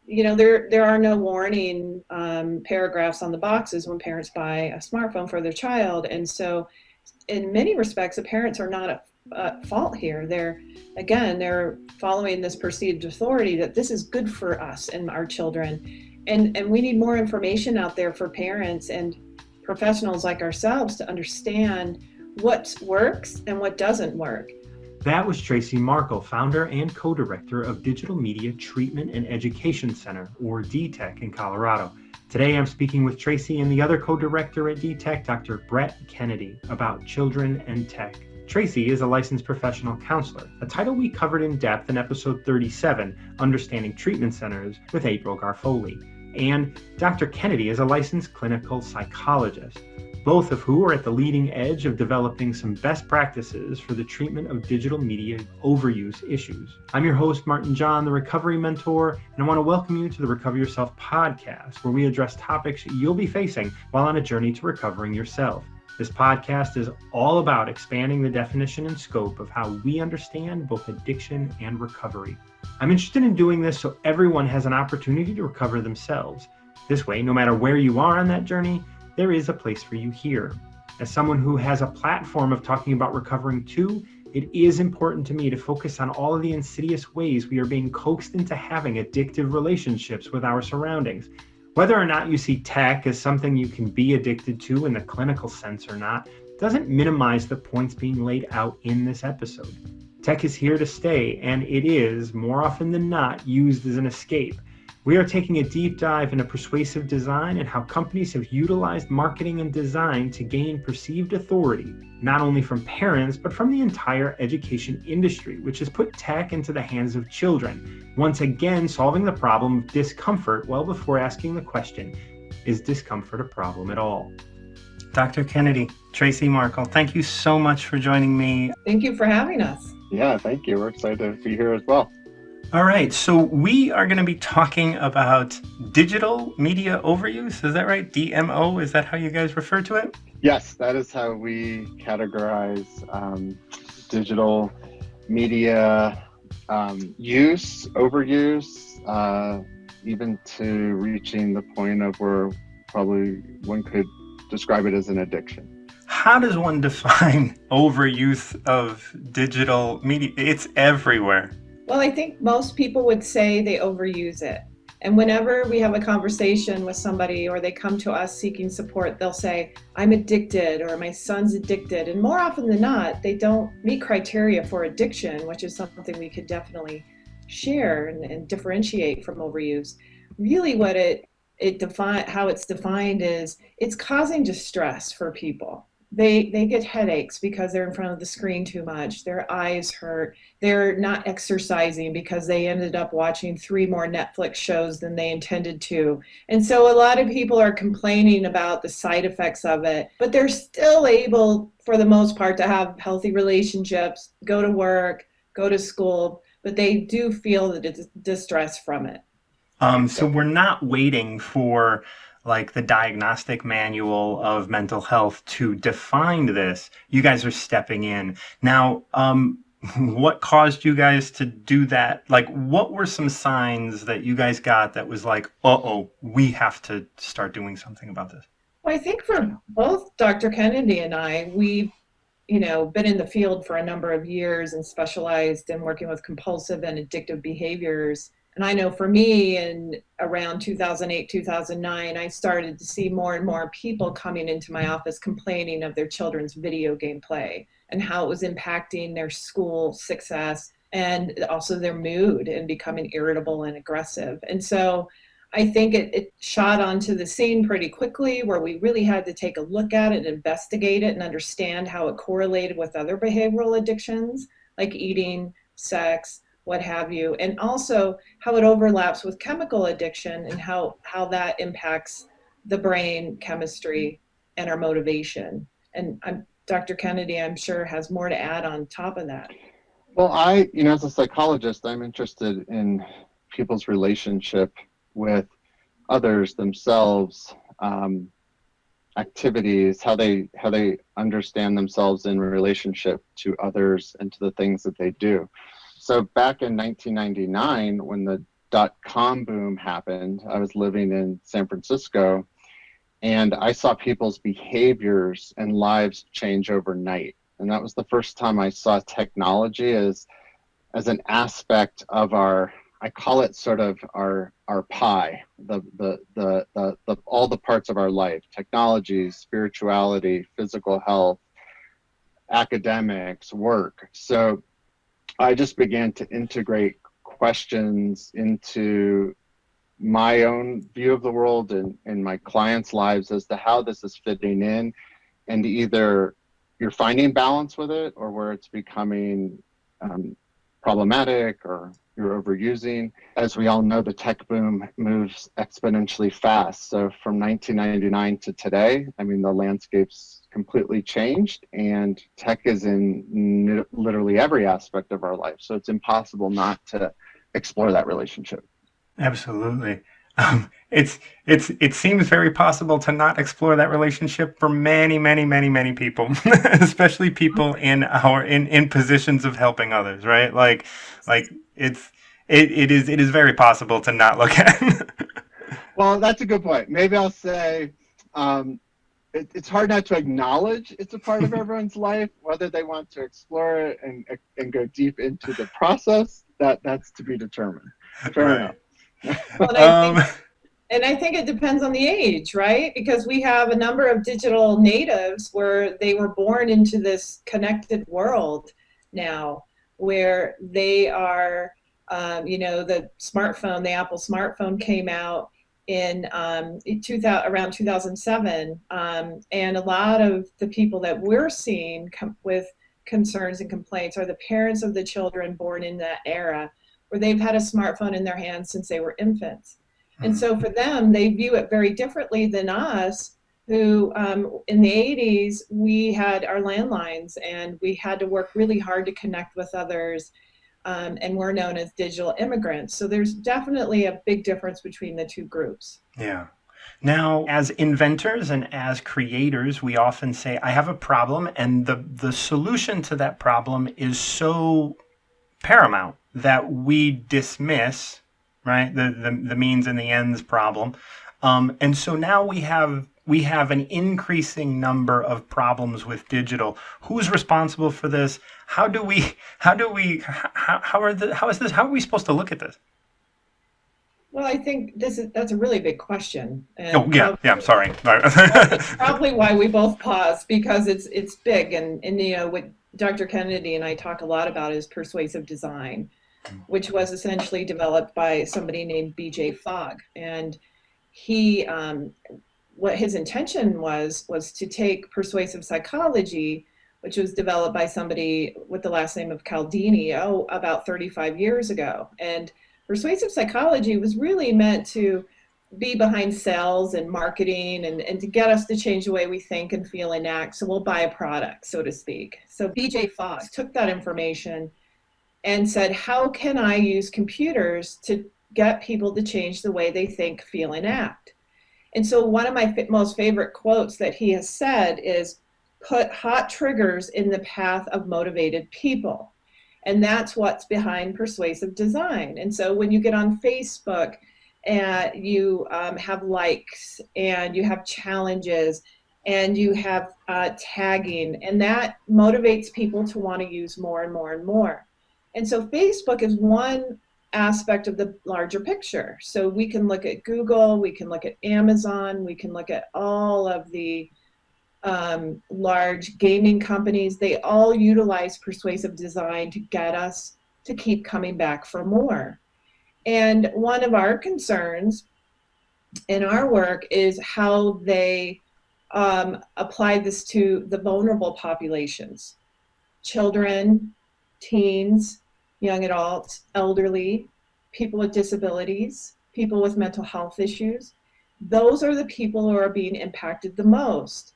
there are no warning paragraphs on the boxes when parents buy a smartphone for their child. And so in many respects, the parents are not at fault here. They're following this perceived authority that this is good for us and our children. And we need more information out there for parents and professionals like ourselves to understand what works and what doesn't work. That was Tracy Markle, founder and co-director of Digital Media Treatment and Education Center, or DTEC, in Colorado. Today, I'm speaking with Tracy and the other co-director at DTEC, Dr. Brett Kennedy, about children and tech. Tracy is a licensed professional counselor, a title we covered in depth in episode 37, Understanding Treatment Centers, with April Garfoli. And Dr. Kennedy is a licensed clinical psychologist, both of who are at the leading edge of developing some best practices for the treatment of digital media overuse issues. I'm your host, MartinJon, the Recovery Mentor, and I want to welcome you to the Recover Yourself podcast, where we address topics you'll be facing while on a journey to recovering yourself. This podcast is all about expanding the definition and scope of how we understand both addiction and recovery. I'm interested in doing this so everyone has an opportunity to recover themselves. This way, no matter where you are on that journey, there is a place for you here. As someone who has a platform of talking about recovering too, it is important to me to focus on all of the insidious ways we are being coaxed into having addictive relationships with our surroundings. Whether or not you see tech as something you can be addicted to in the clinical sense or not, doesn't minimize the points being laid out in this episode. Tech is here to stay, and it is, more often than not, used as an escape. We are taking a deep dive into persuasive design and how companies have utilized marketing and design to gain perceived authority, not only from parents, but from the entire education industry, which has put tech into the hands of children, once again solving the problem of discomfort well before asking the question, is discomfort a problem at all? Dr. Kennedy, Tracy Markle, thank you so much for joining me. Thank you for having us. Yeah, thank you. We're excited to be here as well. All right, so we are going to be talking about digital media overuse. Is that right? DMO, is that how you guys refer to it? Yes, that is how we categorize digital media use, overuse, even to reaching the point of where probably one could describe it as an addiction. How does one define overuse of digital media? It's everywhere. Well, I think most people would say they overuse it. And whenever we have a conversation with somebody or they come to us seeking support, they'll say, I'm addicted or my son's addicted. And more often than not, they don't meet criteria for addiction, which is something we could definitely share and differentiate from overuse. Really what how it's defined is it's causing distress for people. They get headaches because they're in front of the screen too much. Their eyes hurt. They're not exercising because they ended up watching 3 more Netflix shows than they intended to. And so a lot of people are complaining about the side effects of it, but they're still able, for the most part, to have healthy relationships, go to work, go to school, but they do feel the distress from it. So we're not waiting for like the diagnostic manual of mental health to define this. You guys are stepping in. Now, what caused you guys to do that? Like, what were some signs that you guys got that was like, we have to start doing something about this? Well, I think for both Dr. Kennedy and I, we've been in the field for a number of years and specialized in working with compulsive and addictive behaviors. And I know for me, in around 2008, 2009, I started to see more and more people coming into my office complaining of their children's video game play and how it was impacting their school success and also their mood and becoming irritable and aggressive. And so I think it shot onto the scene pretty quickly, where we really had to take a look at it, investigate it, and understand how it correlated with other behavioral addictions like eating, sex, what have you, and also how it overlaps with chemical addiction and how that impacts the brain chemistry and our motivation. And Dr. Kennedy, I'm sure, has more to add on top of that. Well, as a psychologist, I'm interested in people's relationship with others, themselves, activities, how they understand themselves in relationship to others and to the things that they do. So back in 1999, when the dot-com boom happened. I was living in San Francisco, and I saw people's behaviors and lives change overnight. And that was the first time I saw technology as an aspect of our, I call it sort of our pie, the all the parts of our life: technology, spirituality, physical health, academics, work. So I just began to integrate questions into my own view of the world and my clients' lives as to how this is fitting in, and either you're finding balance with it or where it's becoming problematic or you're overusing. As we all know, the tech boom moves exponentially fast. So from 1999 to today, I mean, the landscape's completely changed, and tech is in literally every aspect of our life. So it's impossible not to explore that relationship. Absolutely. It seems very possible to not explore that relationship for many people, especially people in positions of helping others, right? Like it is very possible to not look at. Well, that's a good point. Maybe I'll say it's hard not to acknowledge it's a part of everyone's life. Whether they want to explore it and go deep into the process, that's to be determined. Fair enough. Well, I think it depends on the age, right? Because we have a number of digital natives where they were born into this connected world now, where they are, the smartphone, the Apple smartphone came out in around 2007, and a lot of the people that we're seeing with concerns and complaints are the parents of the children born in that era, where they've had a smartphone in their hands since they were infants. And so for them, they view it very differently than us, who in the 80s, we had our landlines and we had to work really hard to connect with others, and we're known as digital immigrants. So there's definitely a big difference between the two groups. Yeah. Now, as inventors and as creators, we often say, I have a problem, and the solution to that problem is so paramount that we dismiss, right, the means and the ends problem, and so now we have an increasing number of problems with digital. Who's responsible for this? How are we supposed to look at this? Well, I think that's a really big question. And I'm sorry. Probably why we both pause, because it's big, and what Dr. Kennedy and I talk a lot about is persuasive design, which was essentially developed by somebody named B.J. Fogg. And he, what his intention was to take persuasive psychology, which was developed by somebody with the last name of Cialdini, about 35 years ago. And persuasive psychology was really meant to be behind sales and marketing and to get us to change the way we think and feel and act. So we'll buy a product, so to speak. So B.J. Fogg took that information and said, how can I use computers to get people to change the way they think, feel, and act? And so one of my most favorite quotes that he has said is, put hot triggers in the path of motivated people. And that's what's behind persuasive design. And so when you get on Facebook, and you have likes, and you have challenges, and you have tagging, and that motivates people to want to use more and more and more. And so Facebook is one aspect of the larger picture. So we can look at Google, we can look at Amazon, we can look at all of the large gaming companies. They all utilize persuasive design to get us to keep coming back for more. And one of our concerns in our work is how they apply this to the vulnerable populations: children, teens, young adults, elderly, people with disabilities, people with mental health issues. Those are the people who are being impacted the most.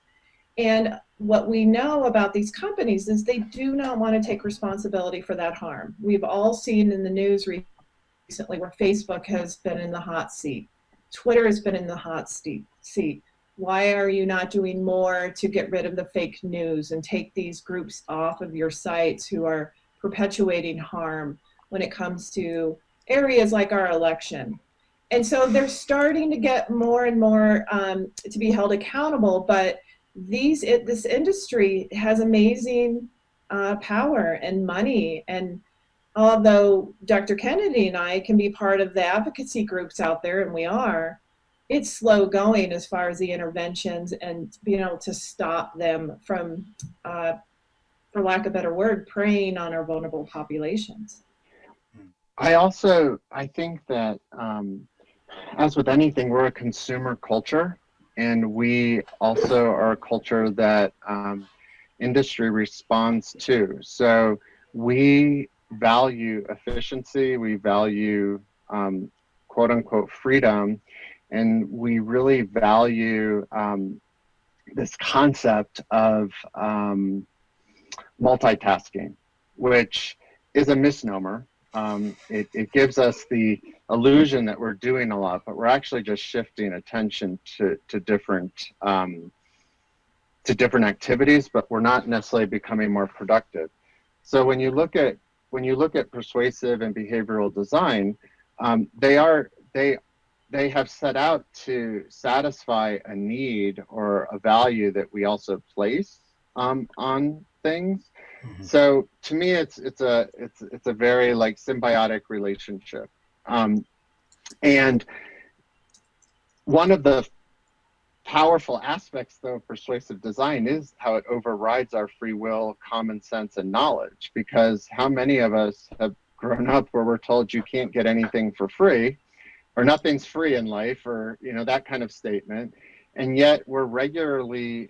And what we know about these companies is they do not want to take responsibility for that harm. We've all seen in the news recently where Facebook has been in the hot seat. Twitter has been in the hot seat. Why are you not doing more to get rid of the fake news and take these groups off of your sites who are perpetuating harm when it comes to areas like our election. And so they're starting to get more and more to be held accountable. But this industry has amazing power and money. And although Dr. Kennedy and I can be part of the advocacy groups out there, and we are, it's slow going as far as the interventions and being able to stop them from, for lack of a better word, preying on our vulnerable populations. I think that as with anything, we're a consumer culture, and we also are a culture that industry responds to. So we value efficiency, we value quote unquote freedom, and we really value this concept of multitasking, which is a misnomer. It gives us the illusion that we're doing a lot, but we're actually just shifting attention to different activities, but we're not necessarily becoming more productive. So when you look at persuasive and behavioral design, they have set out to satisfy a need or a value that we also place on things. Mm-hmm. So to me, it's a very like symbiotic relationship. And one of the powerful aspects, though, of persuasive design is how it overrides our free will, common sense, and knowledge. Because how many of us have grown up where we're told you can't get anything for free, or nothing's free in life, or that kind of statement, and yet we're regularly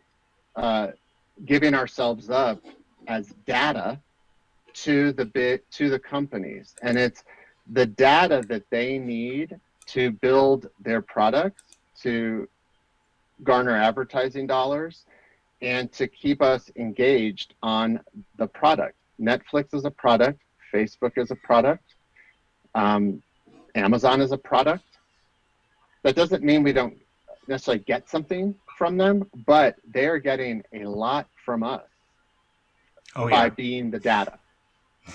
giving ourselves up as data to the companies, and it's the data that they need to build their products, to garner advertising dollars, and to keep us engaged on the product. Netflix is a product, Facebook is a product, Amazon is a product. That doesn't mean we don't necessarily get something from them, but they're getting a lot from us by being the data.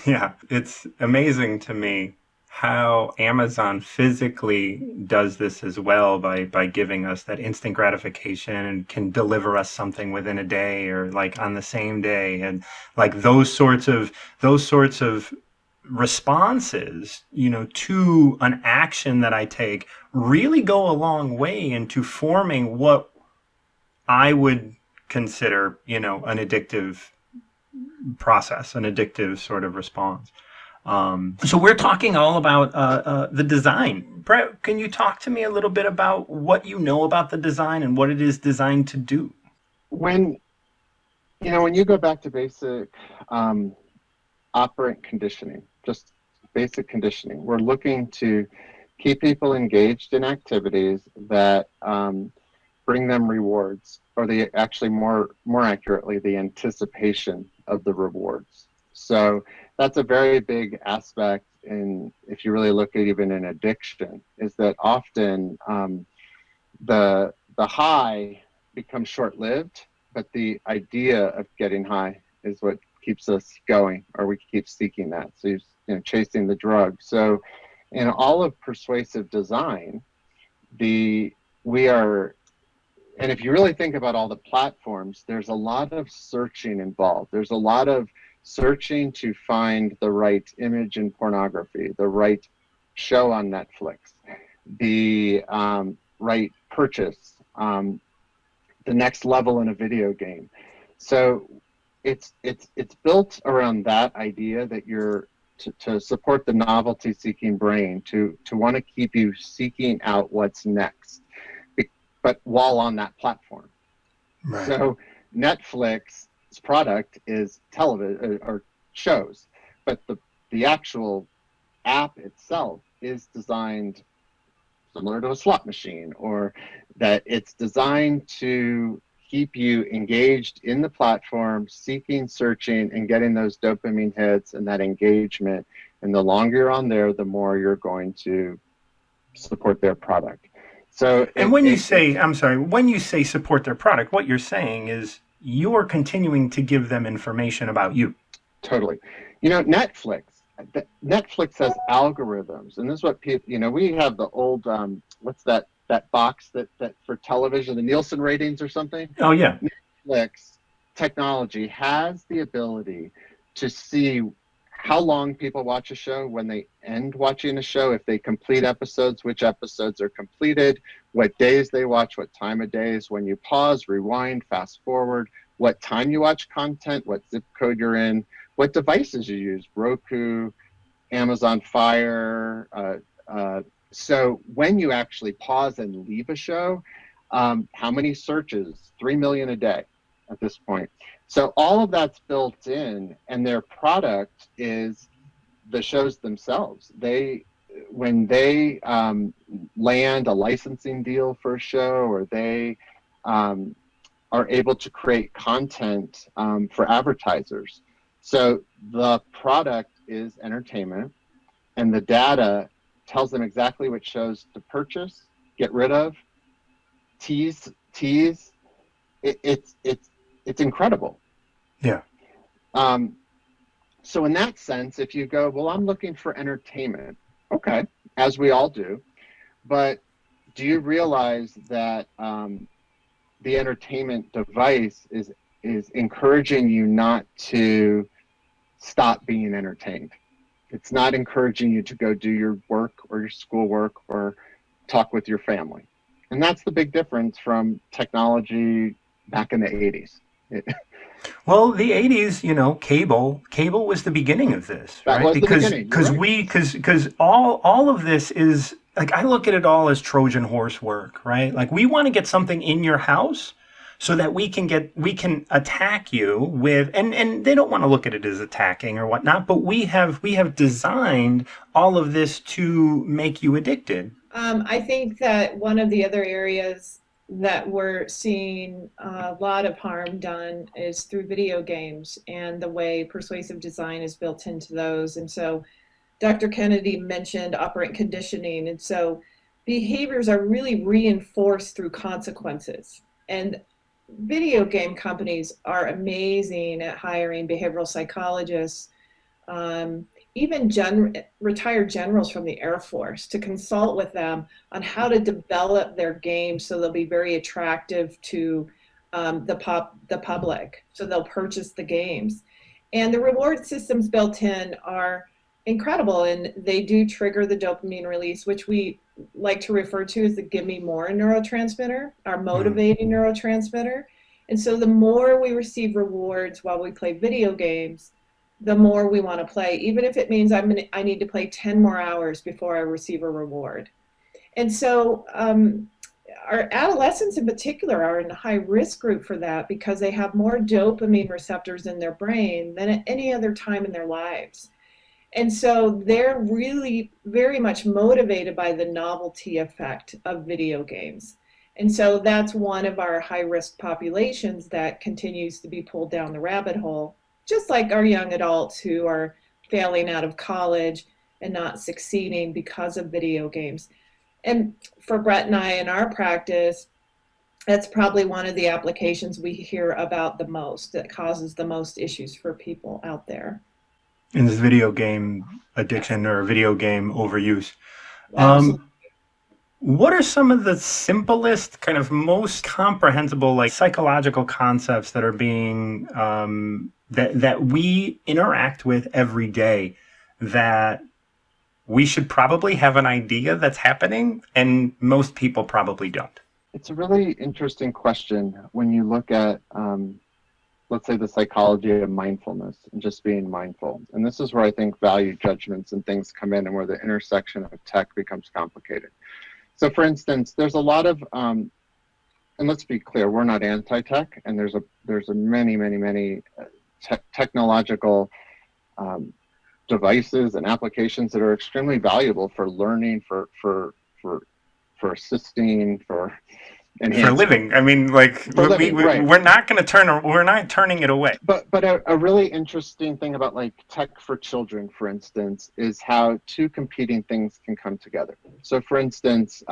Yeah, it's amazing to me how Amazon physically does this as well by giving us that instant gratification and can deliver us something within a day or like on the same day, and like those sorts of responses, to an action that I take really go a long way into forming what I would consider, an addictive process, an addictive sort of response. So we're talking all about the design. Brett, can you talk to me a little bit about what you know about the design and what it is designed to do? When you go back to basic operant conditioning, just basic conditioning, we're looking to keep people engaged in activities that bring them rewards, or more accurately, the anticipation of the rewards. So that's a very big aspect if you really look at even an addiction, is that often the high becomes short-lived, but the idea of getting high is what keeps us going, or we keep seeking that. So chasing the drug. So in all of persuasive design, and if you really think about all the platforms, there's a lot of searching involved. There's a lot of searching to find the right image in pornography, the right show on Netflix, the right purchase, the next level in a video game. So it's built around that idea that you're to support the novelty-seeking brain, to want to keep you seeking out what's next, but while on that platform. Right. So Netflix's product is television or shows, but the actual app itself is designed similar to a slot machine, or that it's designed to keep you engaged in the platform, seeking, searching, and getting those dopamine hits and that engagement. And the longer you're on there, the more you're going to support their product. So, and when you say support their product, what you're saying is you're continuing to give them information about you. Totally. Netflix Netflix has algorithms, and this is what people, we have the old, what's that box that for television, the Nielsen ratings or something. Oh yeah. Netflix technology has the ability to see how long people watch a show, when they end watching a show, if they complete episodes, which episodes are completed, what days they watch, what time of days, when you pause, rewind, fast forward, what time you watch content, what zip code you're in, what devices you use, Roku, Amazon Fire. So when you actually pause and leave a show, how many searches? 3 million a day at this point. So all of that's built in, and their product is the shows themselves. When they land a licensing deal for a show, or they are able to create content for advertisers. So the product is entertainment, and the data tells them exactly what shows to purchase, get rid of, tease. It's incredible. Yeah. So in that sense, if you go, well, I'm looking for entertainment, okay, as we all do, but do you realize that the entertainment device is encouraging you not to stop being entertained? It's not encouraging you to go do your work or your schoolwork or talk with your family. And that's the big difference from technology back in the 80s. Well, the 80s, cable was the beginning of this, That right? was the Because beginning. You're right. because all of this is like, I look at it all as Trojan horse work, right? Like, we want to get something in your house so that we can attack you with, and they don't want to look at it as attacking or whatnot, but we have designed all of this to make you addicted. I think that one of the other areas that we're seeing a lot of harm done is through video games and the way persuasive design is built into those. And so Dr. Kennedy mentioned operant conditioning. And so behaviors are really reinforced through consequences. And video game companies are amazing at hiring behavioral psychologists, even retired generals from the Air Force, to consult with them on how to develop their games so they'll be very attractive to the public, so they'll purchase the games. And the reward systems built in are incredible, and they do trigger the dopamine release, which we like to refer to as the give me more neurotransmitter, our motivating neurotransmitter. And so the more we receive rewards while we play video games, the more we want to play, even if it means I need to play 10 more hours before I receive a reward. And so our adolescents in particular are in a high risk group for that, because they have more dopamine receptors in their brain than at any other time in their lives. And so they're really very much motivated by the novelty effect of video games. And so that's one of our high risk populations that continues to be pulled down the rabbit hole, just like our young adults who are failing out of college and not succeeding because of video games. And for Brett and I in our practice, that's probably one of the applications we hear about the most, that causes the most issues for people out there. In this video game addiction or video game overuse. Absolutely. What are some of the simplest, kind of most comprehensible, like, psychological concepts that are being that we interact with every day, that we should probably have an idea that's happening, and most people probably don't? It's a really interesting question when you look at, let's say, the psychology of mindfulness and just being mindful. And this is where I think value judgments and things come in, and where the intersection of tech becomes complicated. So for instance, there's a lot of, and let's be clear, we're not anti-tech, and there's a many technological devices and applications that are extremely valuable for learning, for assisting, for enhancing. For living. I mean, like, right. we're not turning it away. But a really interesting thing about, like, tech for children, for instance, is how two competing things can come together. So for instance,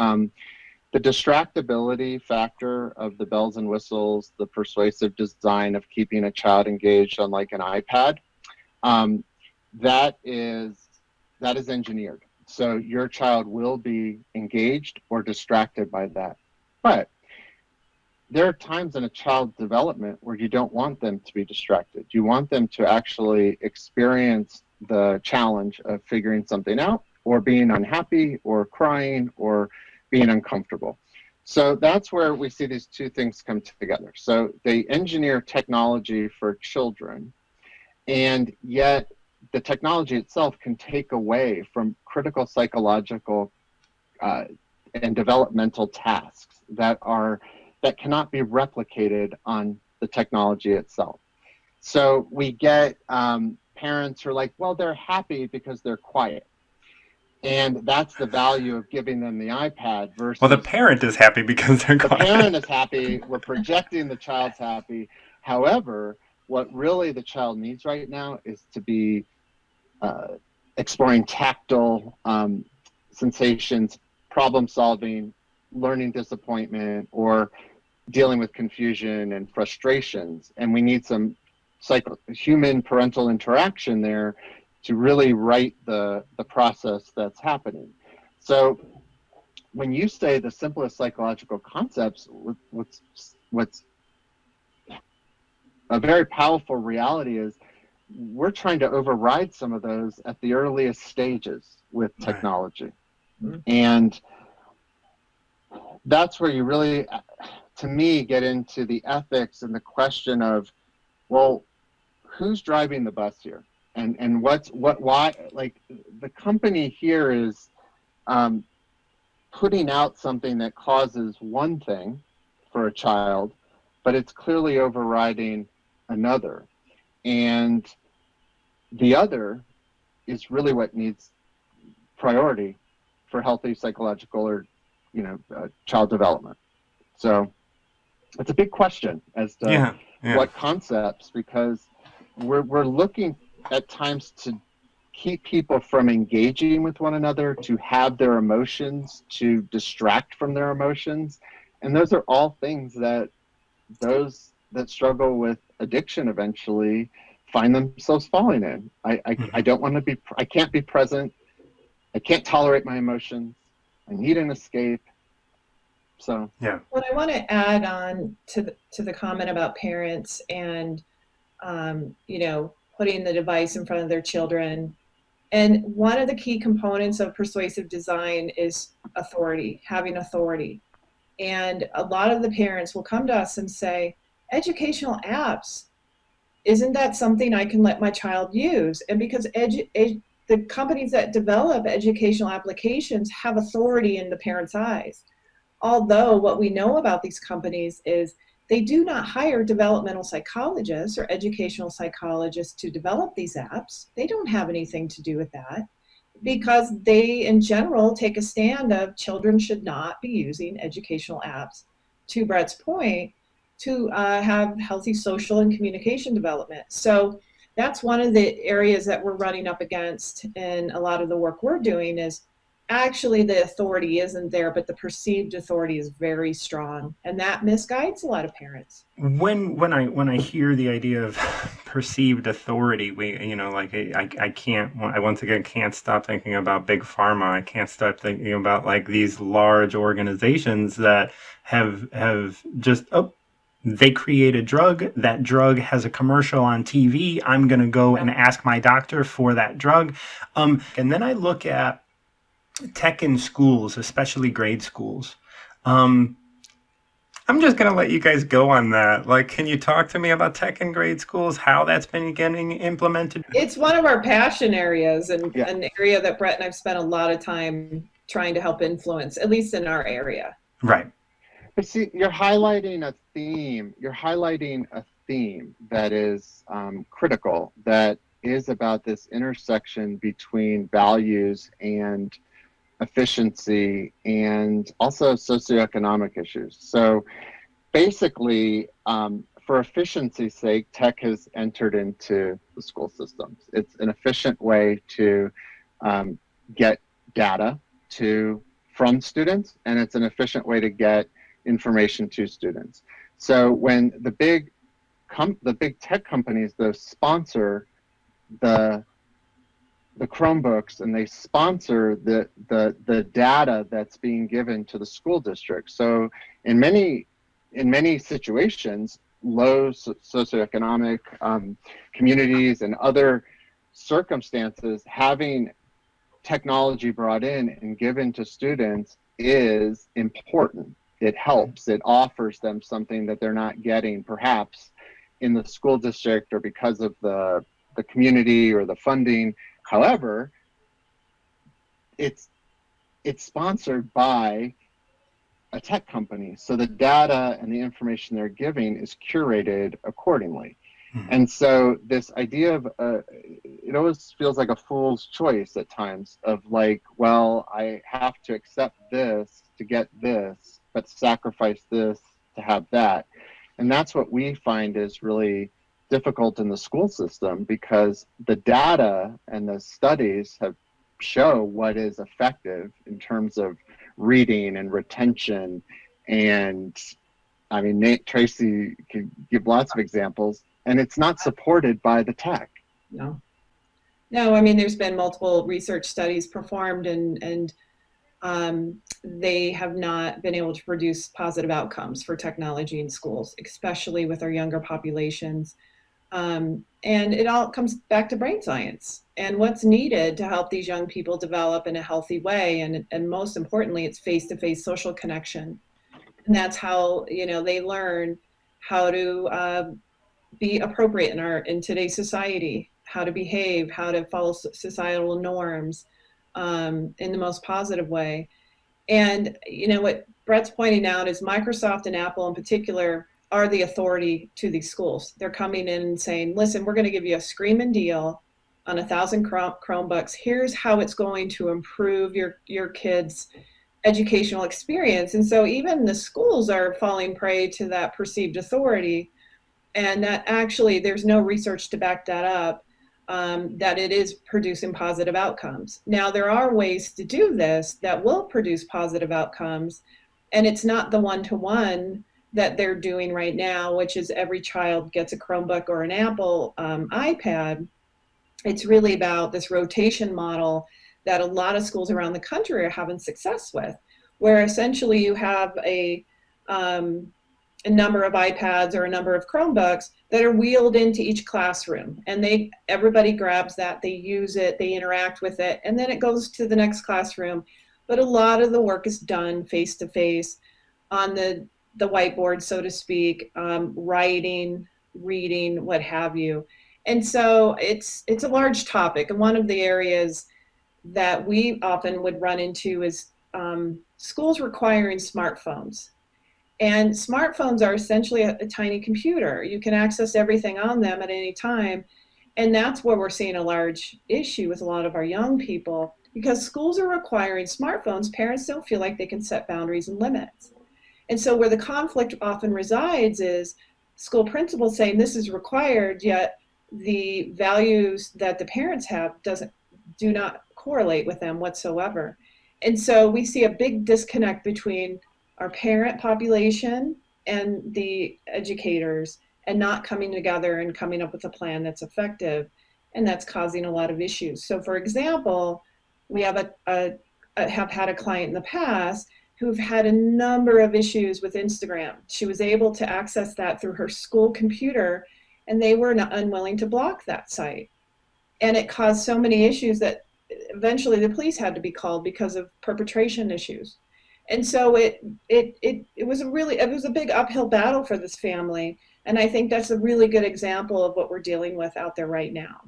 the distractibility factor of the bells and whistles, the persuasive design of keeping a child engaged on, like, an iPad, that is engineered. So your child will be engaged or distracted by that. But there are times in a child's development where you don't want them to be distracted. You want them to actually experience the challenge of figuring something out, or being unhappy, or crying, or being uncomfortable. So that's where we see these two things come together. So they engineer technology for children, and yet the technology itself can take away from critical psychological and developmental tasks that cannot be replicated on the technology itself. So we get parents who are like, well, they're happy because they're quiet. And that's the value of giving them the iPad versus... Well, the parent is happy because they're quiet. The parent is happy. We're projecting the child's happy. However, what really the child needs right now is to be exploring tactile sensations, problem solving, learning disappointment, or dealing with confusion and frustrations. And we need some human parental interaction there to really write the process that's happening. So when you say the simplest psychological concepts, what's a very powerful reality is we're trying to override some of those at the earliest stages with technology. Right. And that's where you really, to me, get into the ethics and the question of, well, who's driving the bus here? And why, like, the company here is putting out something that causes one thing for a child, but it's clearly overriding another. And the other is really what needs priority for healthy psychological or, child development. So it's a big question as to what concepts, because we're looking at times to keep people from engaging with one another, to have their emotions, to distract from their emotions. And those are all things that those that struggle with addiction eventually find themselves falling in. I don't want to be, I can't be present. I can't tolerate my emotions. I need an escape. So what I want to add on to the comment about parents and putting the device in front of their children, and one of the key components of persuasive design is authority, having authority. And a lot of the parents will come to us and say, educational apps, isn't that something I can let my child use? And because the companies that develop educational applications have authority in the parents' eyes. Although what we know about these companies is they do not hire developmental psychologists or educational psychologists to develop these apps. They don't have anything to do with that, because they, in general, take a stand of children should not be using educational apps, to Brett's point, to have healthy social and communication development. So that's one of the areas that we're running up against in a lot of the work we're doing is actually the authority isn't there, but the perceived authority is very strong, and that misguides a lot of parents. When I hear the idea of perceived authority, I once again can't stop thinking about big pharma. I can't stop thinking about like these large organizations that have just they create a drug. That drug has a commercial on TV. I'm going to go and ask my doctor for that drug. And then I look at tech in schools, especially grade schools. I'm just going to let you guys go on that. Like, can you talk to me about tech in grade schools, how that's been getting implemented? It's one of our passion areas, and an area that Brett and I've spent a lot of time trying to help influence, at least in our area. Right. But see, you're highlighting a theme. You're highlighting a theme that is critical, that is about this intersection between values and efficiency and also socioeconomic issues. So basically, for efficiency's sake, tech has entered into the school systems. It's an efficient way to get data from students, and it's an efficient way to get information to students. So when the big tech companies, though, sponsor the the Chromebooks, and they sponsor the data that's being given to the school district. So in many situations, low socioeconomic communities and other circumstances, having technology brought in and given to students is important. It helps. It offers them something that they're not getting perhaps in the school district, or because of the community or the funding. However, it's sponsored by a tech company, so the data and the information they're giving is curated accordingly. And so this idea of it always feels like a fool's choice at times, of like, well, I have to accept this to get this, but sacrifice this to have that. And that's what we find is really difficult in the school system, because the data and the studies have show what is effective in terms of reading and retention. And I mean, Tracy could give lots of examples, and it's not supported by the tech. No, I mean, there's been multiple research studies performed, and they have not been able to produce positive outcomes for technology in schools, especially with our younger populations. And it all comes back to brain science and what's needed to help these young people develop in a healthy way. And most importantly, it's face-to-face social connection. And that's how, they learn how to be appropriate in today's society, how to behave, how to follow societal norms in the most positive way. And what Brett's pointing out is Microsoft and Apple in particular are the authority to these schools. They're coming in and saying, listen, we're going to give you a screaming deal on 1,000 Chromebooks. Here's how it's going to improve your kids' educational experience. And so even the schools are falling prey to that perceived authority, and that actually there's no research to back that up, that it is producing positive outcomes. Now, there are ways to do this that will produce positive outcomes, and it's not the one-to-one that they're doing right now, which is every child gets a Chromebook or an Apple iPad. It's really about this rotation model that a lot of schools around the country are having success with, where essentially you have a number of iPads or a number of Chromebooks that are wheeled into each classroom, and everybody grabs that, they use it, they interact with it, and then it goes to the next classroom. But a lot of the work is done face-to-face on the whiteboard, so to speak, writing, reading, what have you. And so it's a large topic. And one of the areas that we often would run into is schools requiring smartphones. And smartphones are essentially a tiny computer. You can access everything on them at any time. And that's where we're seeing a large issue with a lot of our young people, because schools are requiring smartphones. Parents don't feel like they can set boundaries and limits. And so where the conflict often resides is school principals saying this is required, yet the values that the parents have do not correlate with them whatsoever. And so we see a big disconnect between our parent population and the educators, and not coming together and coming up with a plan that's effective, and that's causing a lot of issues. So for example, we have have had a client in the past who've had a number of issues with Instagram. She was able to access that through her school computer, and they were unwilling to block that site. And it caused so many issues that eventually the police had to be called because of perpetration issues. And so it was a big uphill battle for this family. And I think that's a really good example of what we're dealing with out there right now.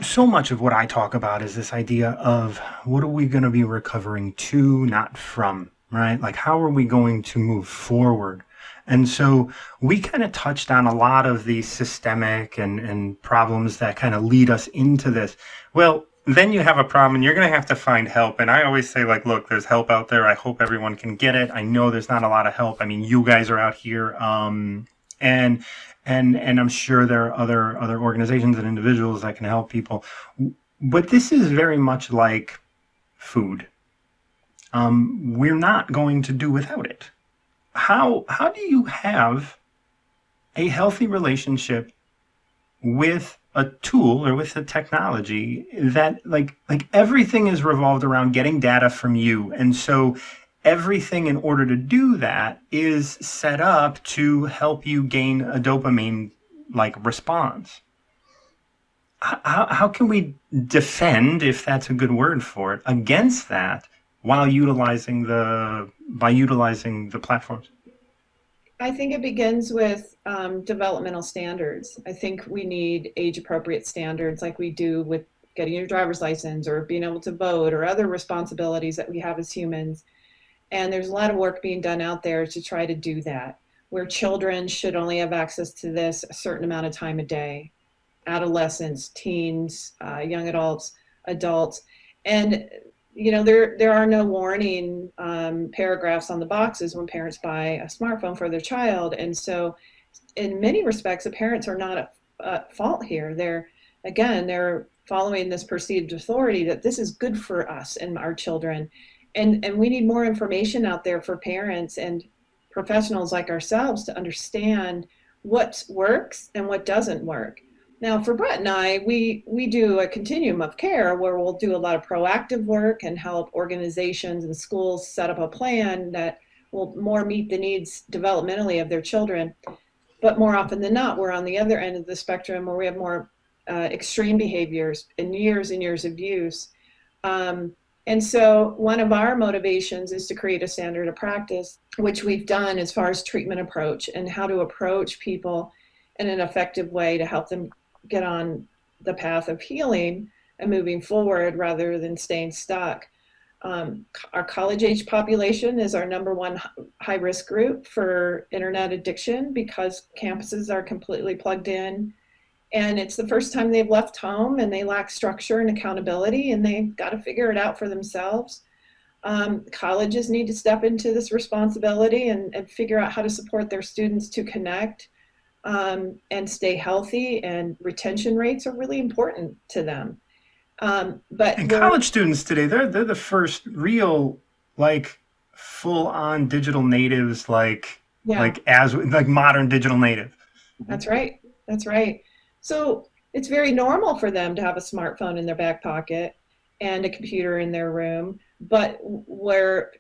So much of what I talk about is this idea of what are we going to be recovering to, not from, right? Like, how are we going to move forward? And so we kind of touched on a lot of the systemic and problems that kind of lead us into this. Well, then you have a problem and you're going to have to find help. And I always say, like, look, there's help out there. I hope everyone can get it. I know there's not a lot of help. I mean, you guys are out here. And I'm sure there are other organizations and individuals that can help people. But this is very much like food. We're not going to do without it. How do you have a healthy relationship with a tool or with a technology that like everything is revolved around getting data from you. And so everything in order to do that is set up to help you gain a dopamine like response. How can we defend, if that's a good word for it, against that while utilizing the platforms? I think it begins with developmental standards. I think we need age appropriate standards like we do with getting your driver's license or being able to vote or other responsibilities that we have as humans. And there's a lot of work being done out there to try to do that, where children should only have access to this a certain amount of time a day, adolescents, teens, young adults, adults. And there are no warning paragraphs on the boxes when parents buy a smartphone for their child. And so in many respects, the parents are not at fault here. They're following this perceived authority that this is good for us and our children. And we need more information out there for parents and professionals like ourselves to understand what works and what doesn't work. Now, for Brett and I, we do a continuum of care where we'll do a lot of proactive work and help organizations and schools set up a plan that will more meet the needs developmentally of their children. But more often than not, we're on the other end of the spectrum where we have more extreme behaviors and years of use. And so one of our motivations is to create a standard of practice, which we've done as far as treatment approach and how to approach people in an effective way to help them get on the path of healing and moving forward rather than staying stuck. Our college age population is our number one high risk group for internet addiction because campuses are completely plugged in. And it's the first time they've left home and they lack structure and accountability and they've got to figure it out for themselves. Colleges need to step into this responsibility and figure out how to support their students to connect and stay healthy, and retention rates are really important to them. And college students today, they're the first real like full on digital natives, like modern digital native. That's right. That's right. So it's very normal for them to have a smartphone in their back pocket and a computer in their room, but where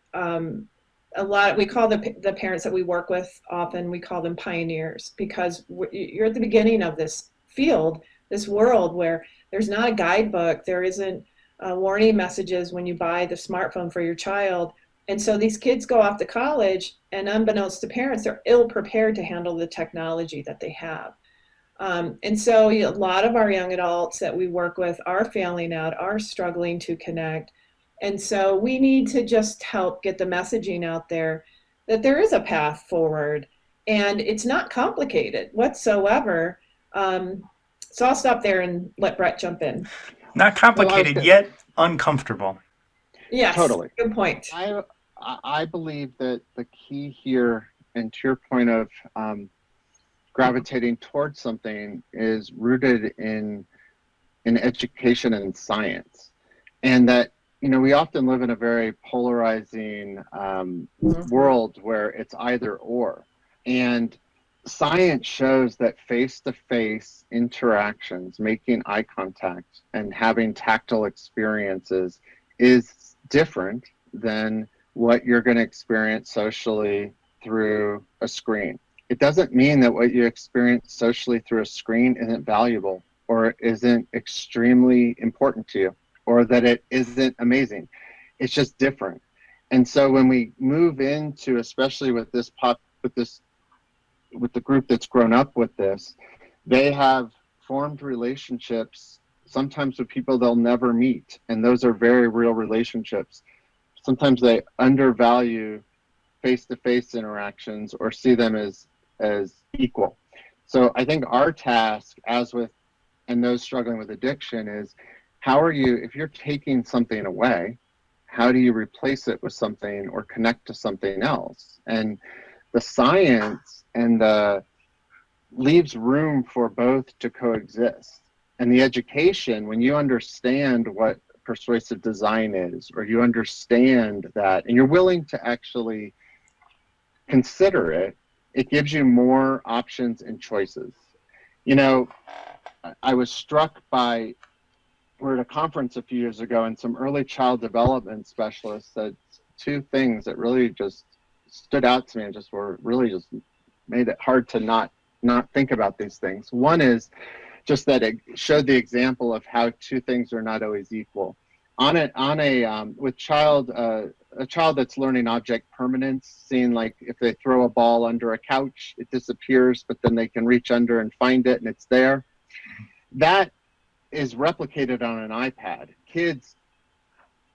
we call the parents that we work with often, we call them pioneers, because you're at the beginning of this field, this world where there's not a guidebook, there isn't warning messages when you buy the smartphone for your child. And so these kids go off to college and unbeknownst to parents, they're ill prepared to handle the technology that they have. And so a lot of our young adults that we work with are failing out, are struggling to connect. And so we need to just help get the messaging out there that there is a path forward and it's not complicated whatsoever. So I'll stop there and let Brett jump in. Not complicated, yet uncomfortable. Yes, totally. Good point. I believe that the key here, and to your point of gravitating towards something, is rooted in education and science. And that, we often live in a very polarizing world where it's either or. And science shows that face-to-face interactions, making eye contact and having tactile experiences is different than what you're going to experience socially through a screen. It doesn't mean that what you experience socially through a screen isn't valuable or isn't extremely important to you or that it isn't amazing. It's just different. And so when we move into, especially with the group that's grown up with this, they have formed relationships, sometimes with people they'll never meet. And those are very real relationships. Sometimes they undervalue face-to-face interactions or see them as equal. So I think our task and those struggling with addiction is, if you're taking something away, how do you replace it with something or connect to something else? And the science leaves room for both to coexist. And the education, when you understand what persuasive design is, or you understand that, and you're willing to actually consider it, it gives you more options and choices. I was struck by, we were at a conference a few years ago, and some early child development specialists said two things that really just stood out to me and just were really just made it hard to not think about these things. One is just that it showed the example of how two things are not always equal. With a child that's learning object permanence, seeing like if they throw a ball under a couch, it disappears, but then they can reach under and find it and it's there. That is replicated on an iPad. Kids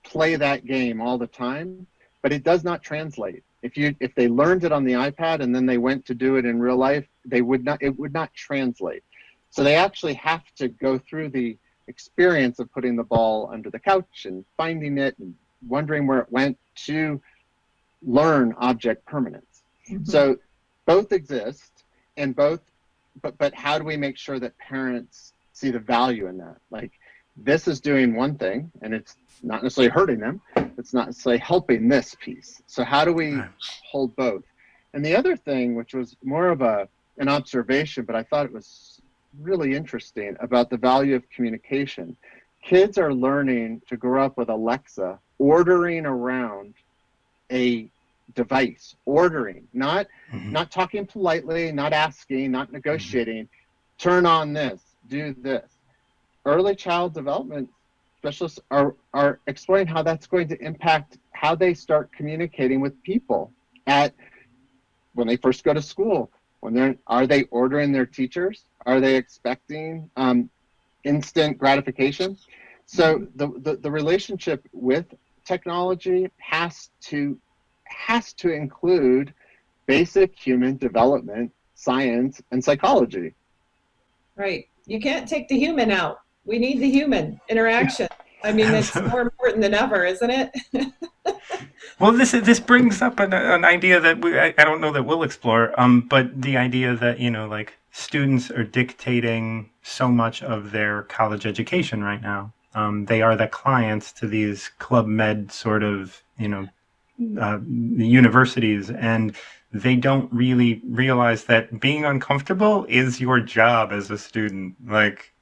play that game all the time, but it does not translate. If they learned it on the iPad and then they went to do it in real life, it would not translate. So they actually have to go through the experience of putting the ball under the couch and finding it and wondering where it went to learn object permanence. Mm-hmm. So both exist, and but how do we make sure that parents see the value in that? Like, this is doing one thing and it's not necessarily hurting them, it's not necessarily helping this piece. So how do we hold both? And the other thing, which was more of an observation, but I thought it was really interesting, about the value of communication. Kids are learning to grow up with Alexa ordering around a device, not talking politely, not asking, not negotiating. Turn on this, do this. Early child development specialists are exploring how that's going to impact how they start communicating with people when they first go to school. Are they ordering their teachers? Are they expecting instant gratification? So the relationship with technology has to include basic human development, science, and psychology. Right. You can't take the human out. We need the human interaction. I mean, it's more important than ever, isn't it? Well, this brings up an idea that I don't know that we'll explore, but the idea that, like, students are dictating so much of their college education right now. They are the clients to these Club Med sort of, universities, and they don't really realize that being uncomfortable is your job as a student. Like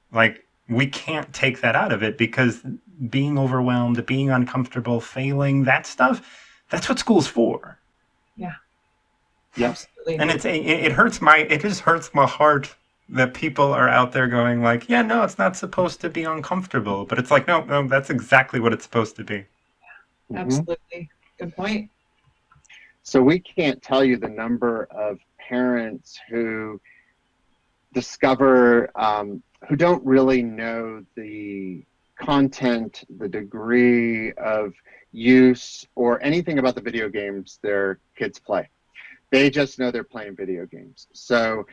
we can't take that out of it, because being overwhelmed, being uncomfortable, failing, that stuff, that's what school's for. Yeah. Absolutely. And it just hurts my heart that people are out there going like, yeah, no, it's not supposed to be uncomfortable. But it's like, no, that's exactly what it's supposed to be. Yeah, absolutely. Good point. So we can't tell you the number of parents who discover, who don't really know the content, the degree of use, or anything about the video games their kids play. They just know they're playing video games. So,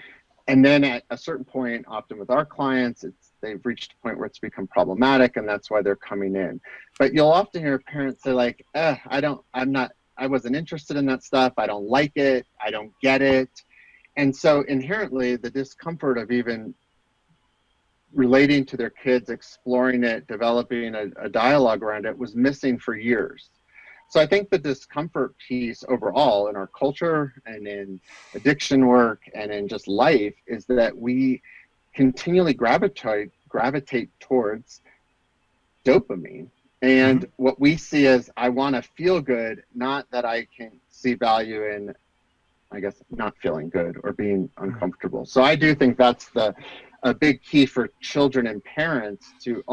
and then at a certain point, often with our clients, they've reached a point where it's become problematic, and that's why they're coming in. But you'll often hear parents say like, I wasn't interested in that stuff. I don't like it. I don't get it. And so inherently, the discomfort of even relating to their kids, exploring it, developing a dialogue around it was missing for years. So I think the discomfort piece overall in our culture and in addiction work and in just life is that we continually gravitate towards dopamine. And what we see is, I want to feel good, not that I can see value in, I guess, not feeling good or being uncomfortable. So I do think that's a big key for children and parents to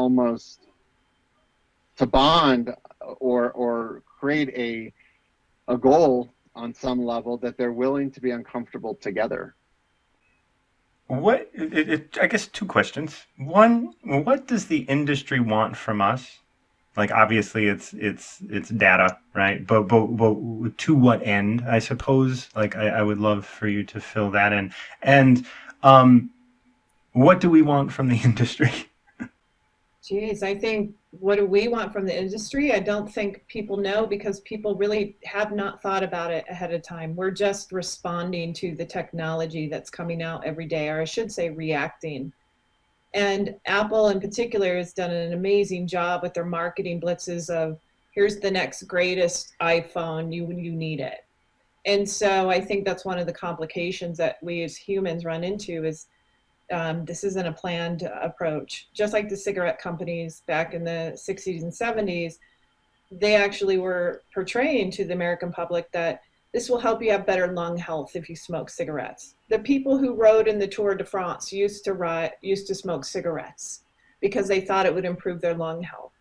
bond or create a goal on some level that they're willing to be uncomfortable together. I guess two questions. One, what does the industry want from us? Like, obviously it's data, right? But to what end, I suppose? Like, I would love for you to fill that in. And what do we want from the industry? Geez, I think, what do we want from the industry? I don't think people know, because people really have not thought about it ahead of time. We're just responding to the technology that's coming out every day, or I should say reacting. And Apple in particular has done an amazing job with their marketing blitzes of, here's the next greatest iPhone, you need it. And so I think that's one of the complications that we as humans run into is, This isn't a planned approach. Just like the cigarette companies back in the 60s and 70s, they actually were portraying to the American public that this will help you have better lung health if you smoke cigarettes. The people who rode in the Tour de France used to smoke cigarettes because they thought it would improve their lung health.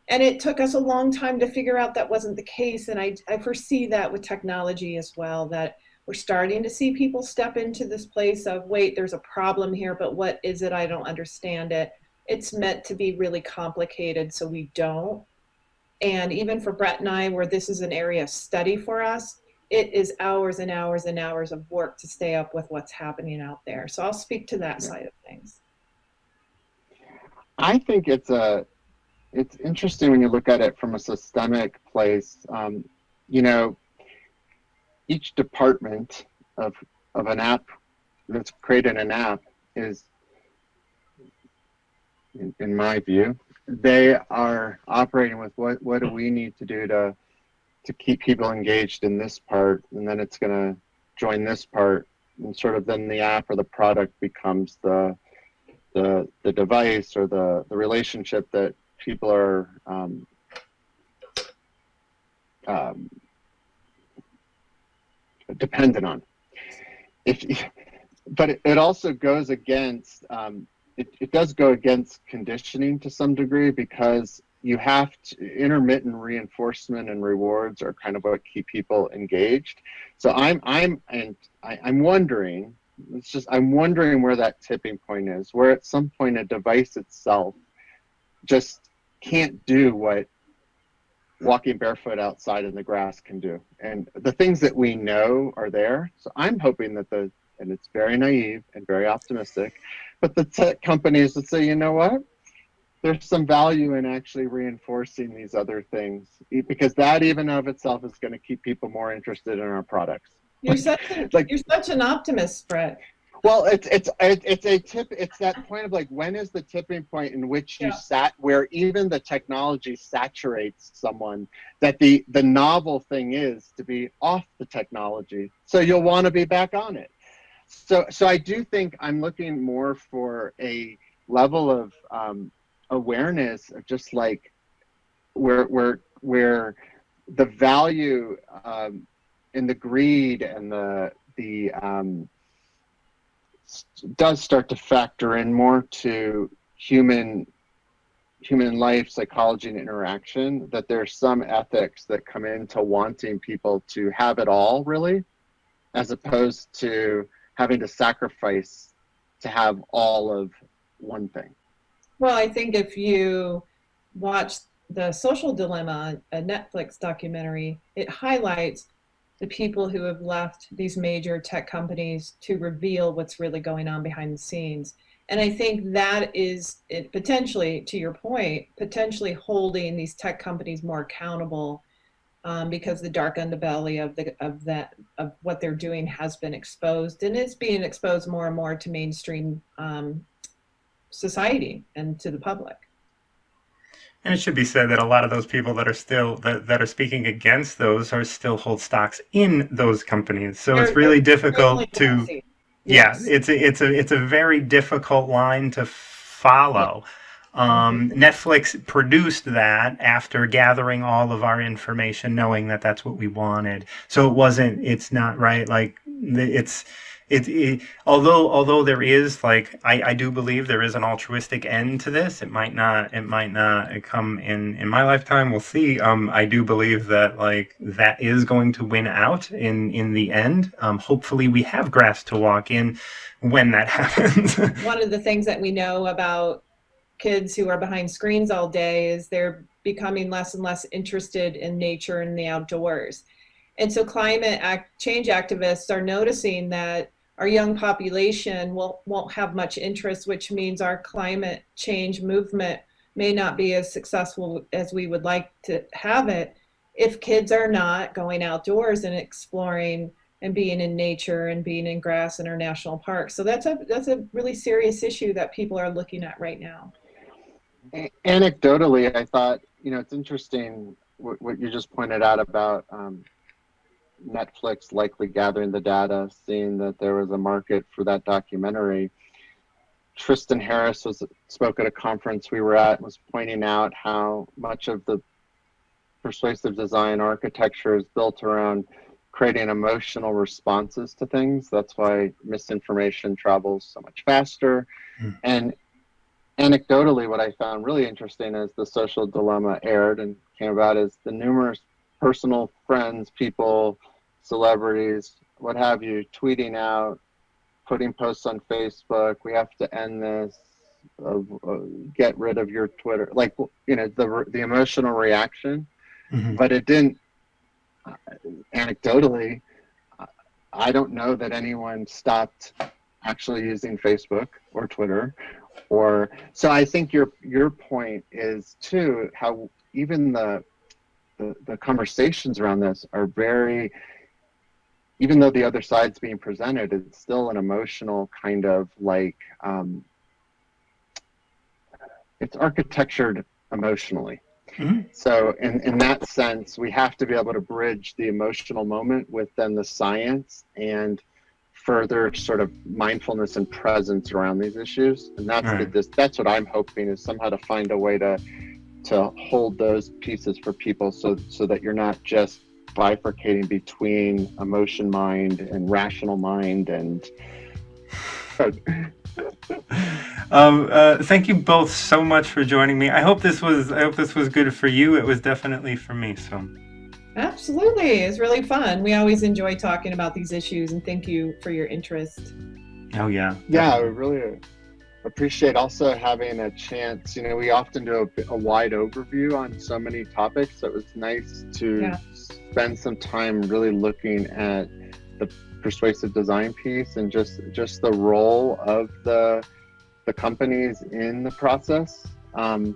And it took us a long time to figure out that wasn't the case. And I foresee that with technology as well, that we're starting to see people step into this place of, wait, there's a problem here, but what is it? I don't understand it. It's meant to be really complicated, so we don't. And even for Brett and I, where this is an area of study for us, it is hours and hours and hours of work to stay up with what's happening out there. So I'll speak to that side of things. I think it's interesting when you look at it from a systemic place. You know, each department of an app that's created an app is, in my view, they are operating with what do we need to do to keep people engaged in this part, and then it's going to join this part, and sort of then the app or the product becomes the device or the relationship that people are dependent on. But it also goes against, it does go against conditioning to some degree, because you have to, intermittent reinforcement and rewards are kind of what keep people engaged. So I'm wondering, I'm wondering where that tipping point is, where at some point a device itself just can't do what walking barefoot outside in the grass can do. And the things that we know are there. So I'm hoping that and it's very naive and very optimistic, but the tech companies would say, you know what? There's some value in actually reinforcing these other things, because that even of itself is going to keep people more interested in our products. You're such an optimist, Brett. Well, it's a tip. It's that point of like, when is the tipping point in which you where even the technology saturates someone, that the novel thing is to be off the technology, so you'll want to be back on it. So I do think I'm looking more for a level of awareness of just like where the value in the greed and the does start to factor in more to human life, psychology, and interaction, that there's some ethics that come into wanting people to have it all, really, as opposed to having to sacrifice to have all of one thing. Well, I think if you watch The Social Dilemma, a Netflix documentary, it highlights the people who have left these major tech companies to reveal what's really going on behind the scenes. And I think that is it, potentially, to your point, potentially holding these tech companies more accountable, because the dark underbelly of what they're doing has been exposed, and it's being exposed more and more to mainstream society and to the public. And it should be said that a lot of those people that are still that are speaking against those are still hold stocks in those companies. So it's really difficult to, yes. it's a very difficult line to follow. Netflix produced that after gathering all of our information, knowing that that's what we wanted. So it's not right. Like although there is, like, I do believe there is an altruistic end to this. It might not come in my lifetime. We'll see. I do believe that, like, that is going to win out in the end. Hopefully we have grass to walk in when that happens. One of the things that we know about kids who are behind screens all day is they're becoming less and less interested in nature and the outdoors. And so climate change activists are noticing that our young population won't have much interest, which means our climate change movement may not be as successful as we would like to have it if kids are not going outdoors and exploring and being in nature and being in grass in our national parks. So that's a really serious issue that people are looking at right now. Anecdotally, I thought, it's interesting what you just pointed out about Netflix likely gathering the data, seeing that there was a market for that documentary. Tristan Harris spoke at a conference we were at, was pointing out how much of the persuasive design architecture is built around creating emotional responses to things. That's why misinformation travels so much faster. Mm. And anecdotally, what I found really interesting as the social dilemma aired and came about is the numerous personal friends, people, celebrities, what have you, tweeting out, putting posts on Facebook, we have to end this, get rid of your Twitter, like, you know, the emotional reaction. Mm-hmm. But it didn't, anecdotally, I don't know that anyone stopped actually using Facebook or Twitter. Or so I think your point is too how even the conversations around this are very, even though the other side's being presented, it's still an emotional kind of like it's architectured emotionally. Mm-hmm. So in that sense, we have to be able to bridge the emotional moment with then the science and further sort of mindfulness and presence around these issues. And that's right. That's what I'm hoping, is somehow to find a way to hold those pieces for people so that you're not just bifurcating between emotion mind and rational mind. And thank you both so much for joining me. I hope this was good for you. It was definitely for me. So Absolutely. It's really fun. We always enjoy talking about these issues, and thank you for your interest. Oh yeah. Yeah, I really appreciate also having a chance. You know, we often do a wide overview on so many topics, so it was nice to spend some time really looking at the persuasive design piece and just the role of the companies in the process, and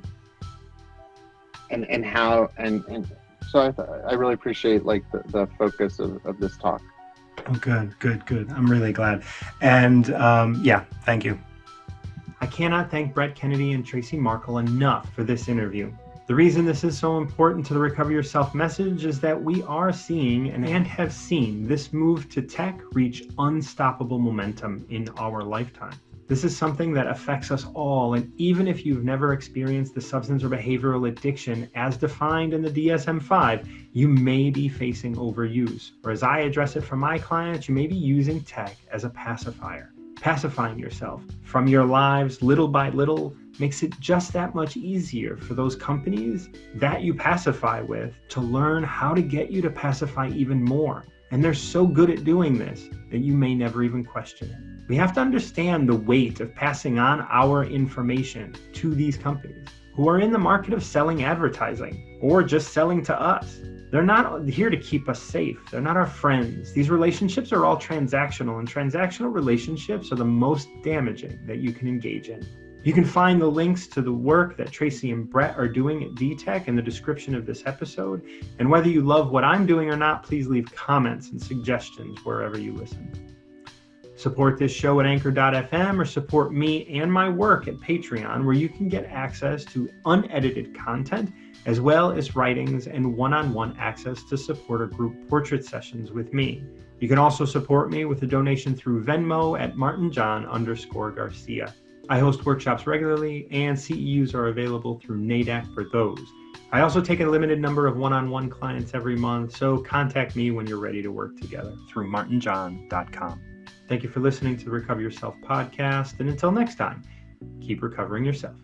how and so I really appreciate like the focus of this talk. Oh, good. I'm really glad. And yeah, thank you. I cannot thank Brett Kennedy and Tracy Markle enough for this interview. The reason this is so important to the Recover Yourself message is that we are seeing and have seen this move to tech reach unstoppable momentum in our lifetime. This is something that affects us all, and even if you've never experienced the substance or behavioral addiction as defined in the DSM-5, you may be facing overuse. Or as I address it for my clients, you may be using tech as a pacifier. Pacifying yourself from your lives little by little makes it just that much easier for those companies that you pacify with to learn how to get you to pacify even more. And they're so good at doing this that you may never even question it. We have to understand the weight of passing on our information to these companies who are in the market of selling advertising or just selling to us. They're not here to keep us safe. They're not our friends. These relationships are all transactional, and transactional relationships are the most damaging that you can engage in. You can find the links to the work that Tracy and Brett are doing at DTech in the description of this episode. And whether you love what I'm doing or not, please leave comments and suggestions wherever you listen. Support this show at anchor.fm or support me and my work at Patreon, where you can get access to unedited content, as well as writings and one-on-one access to supporter group portrait sessions with me. You can also support me with a donation through Venmo at MartinJon_Garcia. I host workshops regularly, and CEUs are available through NADAC for those. I also take a limited number of one-on-one clients every month, so contact me when you're ready to work together through MartinJon.com. Thank you for listening to the Recover Yourself podcast, and until next time, keep recovering yourself.